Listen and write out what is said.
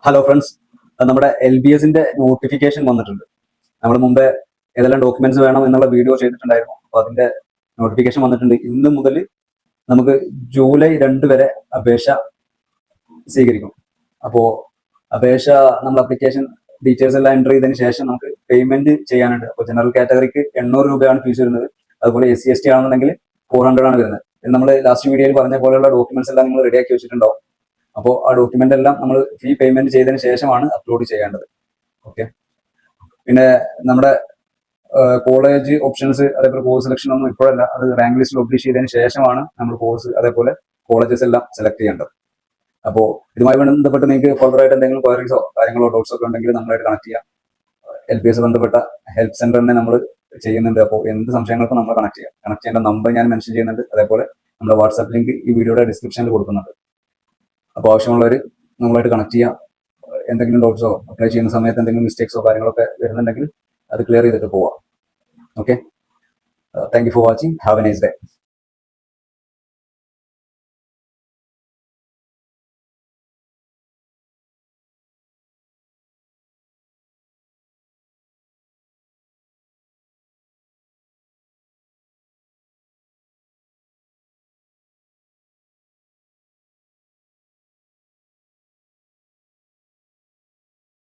Hello friends, നമ്മുടെ LBSന്റെ notification വന്നിട്ടുണ്ട്. നമ്മൾ മുമ്പേ ഏതെല്ലാം ഡോക്യുമെന്റ്സ് വേണം എന്നുള്ള വീഡിയോ ചെയ്തിട്ടുണ്ടായിരുന്നു. അപ്പോൾ അതിന്റെ നോട്ടിഫിക്കേഷൻ വന്നിട്ടുണ്ട്. ഇന്ന് മുതൽ നമുക്ക് ജൂലൈ 2 വരെ അപേക്ഷ സ്വീകരിക്കും. അപ്പോൾ അപേക്ഷ നമ്മൾ അപ്ലിക്കേഷൻ ഡീറ്റെയിൽസ് എല്ലാം എൻ്റർ ചെയ്തതിന് ശേഷം നമുക്ക് പേയ്മെന്റ് ചെയ്യാനുണ്ട്. അപ്പോൾ ജനറൽ കാറ്റഗറിക്ക് 800 രൂപയാണ് ഫീസ് വരുന്നത്. അതുപോലെ SC/ST ആണെന്നുണ്ടെങ്കിൽ 400 ആണ് വരുന്നത്. നമ്മൾ ലാസ്റ്റ് വീഡിയോയിൽ പറഞ്ഞ പോലെയുള്ള ഡോക്യുമെന്റ്സ് എല്ലാം നിങ്ങൾ റെഡിയാക്കി വെച്ചിട്ടുണ്ടാവും. അപ്പോൾ ആ ഡോക്യുമെന്റ് എല്ലാം നമ്മൾ ഫീ പേയ്മെന്റ് ചെയ്തതിന് ശേഷമാണ് അപ്ലോഡ് ചെയ്യേണ്ടത്. ഓക്കെ. പിന്നെ നമ്മുടെ കോളേജ് ഓപ്ഷൻസ് അതേപോലെ കോഴ്സ് സെലക്ഷൻ ഒന്നും ഇപ്പോഴല്ല, അത് റാങ്ക് ലിസ്റ്റ് പബ്ലിഷ് ചെയ്തതിന് ശേഷമാണ് നമ്മൾ കോഴ്സ് അതേപോലെ കോളേജസ് എല്ലാം സെലക്ട് ചെയ്യേണ്ടത്. അപ്പോൾ ഇതുമായി ബന്ധപ്പെട്ട് നിങ്ങൾക്ക് ഫർദർ ആയിട്ട് എന്തെങ്കിലും ക്വയറീസോ കാര്യങ്ങളോ ഡൗട്ട്സ് ഒക്കെ ഉണ്ടെങ്കിൽ നമ്മളായിട്ട് കണക്ട് ചെയ്യാം. LBS ബന്ധപ്പെട്ട ഹെൽപ്പ് സെന്ററിനെ നമ്മൾ ചെയ്യുന്നുണ്ട്. അപ്പോൾ എന്ത് സംശയങ്ങൾക്കും നമ്മൾ കണക്ട് ചെയ്യാം. കണക്ട് ചെയ്യേണ്ട നമ്പർ ഞാൻ മെൻഷൻ ചെയ്യുന്നുണ്ട്. അതേപോലെ നമ്മുടെ വാട്സാപ്പ് ലിങ്ക് ഈ വീഡിയോയുടെ ഡിസ്ക്രിപ്ഷനിൽ കൊടുക്കുന്നുണ്ട്. അപ്പോൾ ആവശ്യമുള്ളവർ നമ്മളായിട്ട് കണക്ട് ചെയ്യാം. എന്തെങ്കിലും ഡൗട്ട്സോ അപ്ലൈ ചെയ്യുന്ന സമയത്ത് എന്തെങ്കിലും മിസ്റ്റേക്സോ കാര്യങ്ങളൊക്കെ വരുന്നുണ്ടെങ്കിൽ അത് ക്ലിയർ ചെയ്തിട്ട് പോവാം. Okay. Thank you for watching. Have A nice day.